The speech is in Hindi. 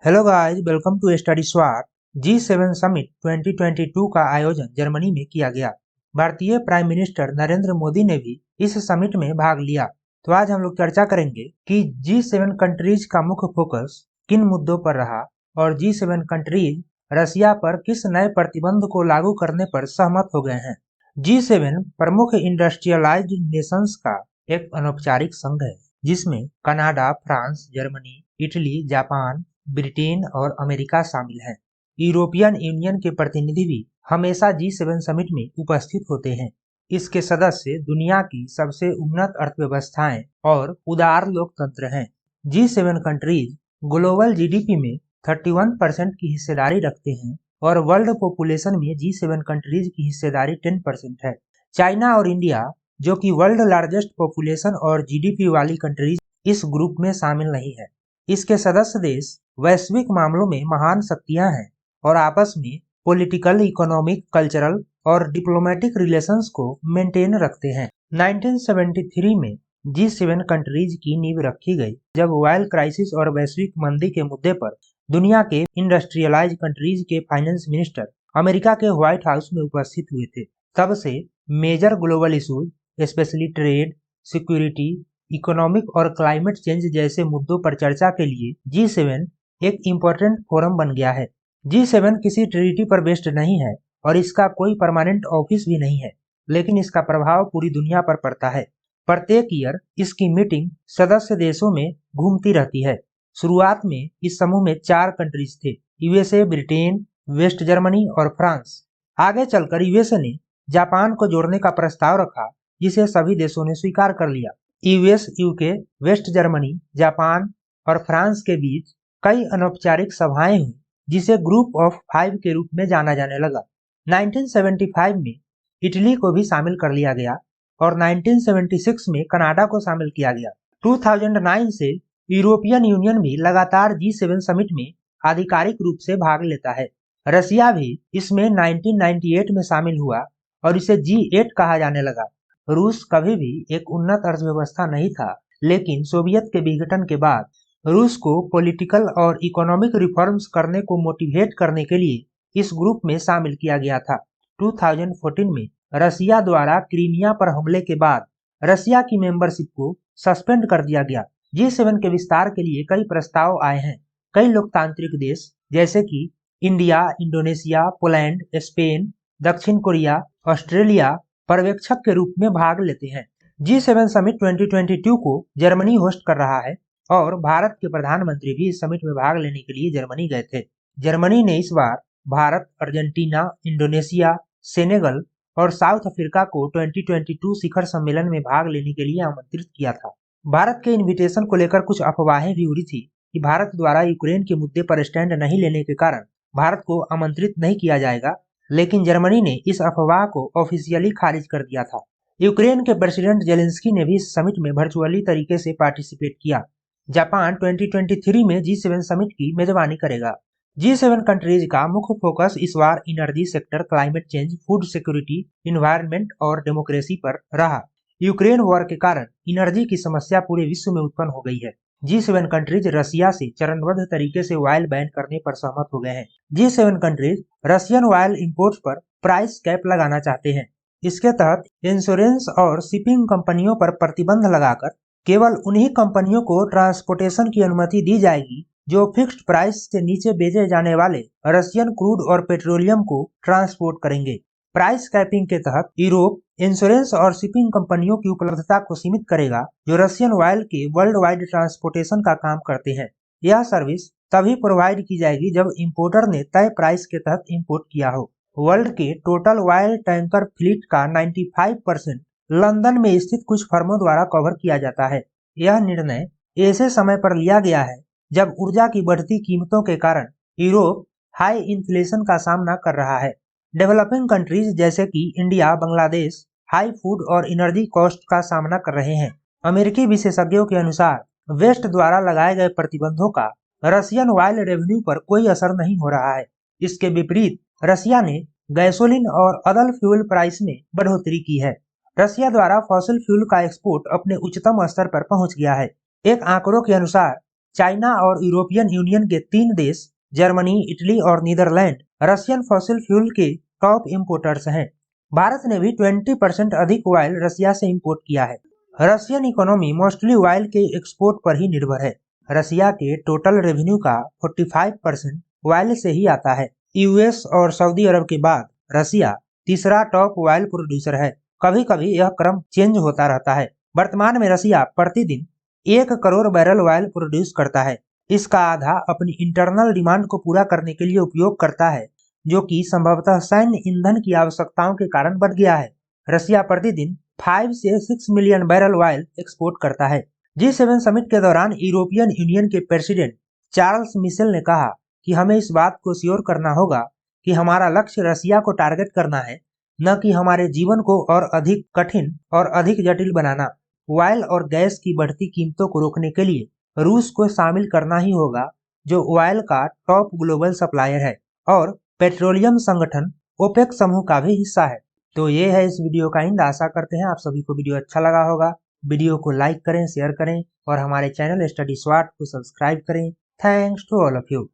Hello guys, welcome to study swat. G7 summit 2022 का आयोजन जर्मनी में किया गया। भारतीय प्राइम मिनिस्टर नरेंद्र मोदी ने भी इस समिट में भाग लिया। तो आज हम लोग चर्चा करेंगे कि G7 कंट्रीज का मुख्य फोकस किन मुद्दों पर रहा और G7 कंट्रीज रसिया पर किस नए प्रतिबंध को लागू करने पर सहमत हो गए हैं। G7 प्रमुख इंडस्ट्रियलाइज्ड नेशंस का एक अनौपचारिक संघ है जिसमें Canada, France, Germany, Italy, Japan, Britain और अमेरिका शामिल हैं। यूरोपियन यूनियन के प्रतिनिधि भी हमेशा G7 समिट में उपस्थित होते हैं। इसके सदस्य दुनिया की सबसे उन्नत अर्थव्यवस्थाएं और उदार लोकतंत्र हैं। G7 कंट्रीज ग्लोबल जीडीपी में 31% की हिस्सेदारी रखते हैं और वर्ल्ड पॉपुलेशन में G7 कंट्रीज की हिस्सेदारी 10% है। चाइना और इंडिया, जो कि वर्ल्ड लार्जेस्ट पॉपुलेशन और जीडीपी वाली कंट्रीज, इस ग्रुप में शामिल नहीं है। इसके सदस्य देश वैश्विक मामलों में महान शक्तियां हैं और आपस में पॉलिटिकल, इकोनॉमिक, कल्चरल और डिप्लोमेटिक रिलेशंस को मेंटेन रखते हैं। 1973 में G7 कंट्रीज की नींव रखी गई जब ऑयल क्राइसिस और वैश्विक मंदी के मुद्दे पर दुनिया के इंडस्ट्रियलाइज कंट्रीज के फाइनेंस मिनिस्टर अमेरिका के व्हाइट हाउस में उपस्थित हुए थे। तब से major global issues, specially trade, security, economic और क्लाइमेट चेंज जैसे मुद्दों पर चर्चा के लिए G7 एक इम्पोर्टेंट फोरम बन गया है। G7 किसी ट्रीटी पर बेस्ड नहीं है और इसका कोई परमानेंट ऑफिस भी नहीं है, लेकिन इसका प्रभाव पूरी दुनिया पर पड़ता है। प्रत्येक ईयर इसकी मीटिंग सदस्य देशों में घूमती रहती है। शुरुआत में इस समूह में 4 कंट्रीज थे, यूएसए, ब्रिटेन, वेस्ट जर्मनी और फ्रांस। आगे चलकर यूएसए ने जापान को जोड़ने का प्रस्ताव रखा, जिसे सभी देशों ने स्वीकार कर लिया। US, UK, West Germany, Japan और फ्रांस के बीच कई अनौपचारिक सभाएं हुई, जिसे ग्रुप ऑफ 5 के रूप में जाना जाने लगा। 1975 में इटली को भी शामिल कर लिया गया और 1976 में कनाडा को शामिल किया गया। 2009 से यूरोपियन यूनियन भी लगातार G7 समिट में आधिकारिक रूप से भाग लेता है। रसिया भी इसमें 1998 में शामिल हुआ और इसे G8 कहा जाने लगा। रूस कभी भी एक उन्नत अर्थव्यवस्था नहीं था, लेकिन सोवियत के विघटन के बाद रूस को पॉलिटिकल और इकोनॉमिक रिफॉर्म्स करने को मोटिवेट करने के लिए इस ग्रुप में शामिल किया गया था। 2014 में रसिया द्वारा क्रीमिया पर हमले के बाद रसिया की मेंबरशिप को सस्पेंड कर दिया गया। G7 के विस्तार के लिए कई प्रस्ताव आए हैं। कई लोकतांत्रिक देश जैसे कि इंडिया, इंडोनेशिया, पोलैंड, स्पेन, दक्षिण कोरिया, ऑस्ट्रेलिया पर्यवेक्षक के रूप में भाग लेते हैं। G7 समिट 2022 को जर्मनी होस्ट कर रहा है और भारत के प्रधानमंत्री भी इस समिट में भाग लेने के लिए जर्मनी गए थे। जर्मनी ने इस बार भारत, अर्जेंटीना, इंडोनेशिया, सेनेगल और साउथ अफ्रीका को 2022 शिखर सम्मेलन में भाग लेने के लिए आमंत्रित किया था। भारत के इन्विटेशन को लेकर कुछ अफवाहें भी उड़ी थी कि भारत द्वारा यूक्रेन के मुद्दे पर स्टैंड नहीं लेने के कारण भारत को आमंत्रित नहीं किया जाएगा, लेकिन जर्मनी ने इस अफवाह को ऑफिशियली खारिज कर दिया था। यूक्रेन के प्रेसिडेंट जेलेंस्की ने भी इस समिट में वर्चुअली तरीके से पार्टिसिपेट किया। जापान 2023 में G7 समिट की मेजबानी करेगा। G7 कंट्रीज का मुख्य फोकस इस बार energy sector, climate change, food security, environment और डेमोक्रेसी पर रहा। यूक्रेन वॉर के कारण एनर्जी की समस्या पूरे विश्व में उत्पन्न हो गई है। G7 कंट्रीज रसिया से चरणबद्ध तरीके से ऑयल बैन करने पर सहमत हो गए हैं। G7 countries Russian oil imports पर प्राइस कैप लगाना चाहते हैं। इसके तहत इंश्योरेंस और शिपिंग कंपनियों पर प्रतिबंध लगाकर केवल उन्हीं कंपनियों को ट्रांसपोर्टेशन की अनुमति दी जाएगी जो फिक्स्ड प्राइस से नीचे बेचे जाने वाले रशियन क्रूड और पेट्रोलियम को ट्रांसपोर्ट करेंगे। प्राइस कैपिंग के तहत यूरोप इंश्योरेंस और शिपिंग कंपनियों की उपलब्धता को सीमित करेगा जो रशियन ऑयल के वर्ल्ड वाइड ट्रांसपोर्टेशन का काम करते हैं। यह सर्विस तभी प्रोवाइड की जाएगी जब इंपोर्टर ने तय प्राइस के तहत इंपोर्ट किया हो। वर्ल्ड के टोटल ऑयल टैंकर फ्लीट का 95% लंदन में स्थित कुछ फर्मों द्वारा कवर किया जाता है। यह निर्णय ऐसे समय पर लिया गया है जब ऊर्जा की बढ़ती कीमतों के कारण यूरोप हाई इन्फ्लेशन का सामना कर रहा है। डेवलपिंग कंट्रीज जैसे कि इंडिया, बांग्लादेश हाई फूड और एनर्जी कॉस्ट का सामना कर रहे हैं। अमेरिकी विशेषज्ञों के अनुसार वेस्ट द्वारा लगाए गए प्रतिबंधों का रशियन ऑयल रेवेन्यू पर कोई असर नहीं हो रहा है। इसके विपरीत रसिया ने गैसोलीन और अदर फ्यूल प्राइस में बढ़ोतरी की है। रसिया द्वारा फॉसिल फ्यूल का एक्सपोर्ट अपने उच्चतम स्तर पर पहुंच गया है। एक आंकड़ों के अनुसार चाइना और यूरोपियन यूनियन के 3 देश जर्मनी, इटली और नीदरलैंड रशियन फॉसिल फ्यूल के टॉप इंपोर्टर्स हैं। भारत ने भी 20% अधिक ऑयल रसिया से इंपोर्ट किया है। रशियन इकोनॉमी मोस्टली ऑयल के एक्सपोर्ट पर ही निर्भर है। रसिया के टोटल रेवेन्यू का 45% ऑयल से ही आता है। यूएस और सऊदी अरब के बाद रसिया तीसरा टॉप ऑयल प्रोड्यूसर है। कभी कभी यह क्रम चेंज होता रहता है। वर्तमान में रसिया प्रतिदिन 1 करोड़ बैरल ऑयल प्रोड्यूस करता है। इसका आधा अपनी इंटरनल डिमांड को पूरा करने के लिए उपयोग करता है, जो कि संभवतः सैन्य ईंधन की आवश्यकताओं के कारण बढ़ गया है। रसिया प्रतिदिन 5 से 6 मिलियन बैरल ऑयल एक्सपोर्ट करता है। G7 समिट के दौरान यूरोपियन यूनियन के प्रेसिडेंट चार्ल्स मिशेल ने कहा कि हमें इस बात को श्योर करना होगा कि हमारा लक्ष्य रसिया को टारगेट करना है, न कि हमारे जीवन को और अधिक कठिन और अधिक जटिल बनाना। ऑयल और गैस की बढ़ती कीमतों को रोकने के लिए रूस को शामिल करना ही होगा, जो ऑयल का टॉप ग्लोबल सप्लायर है और पेट्रोलियम संगठन ओपेक समूह का भी हिस्सा है। तो ये है इस वीडियो का एंड। आशा करते हैं आप सभी को वीडियो अच्छा लगा होगा। वीडियो को लाइक करें, शेयर करें और हमारे चैनल स्टडी स्वाट को सब्सक्राइब करें। Thanks to all of you.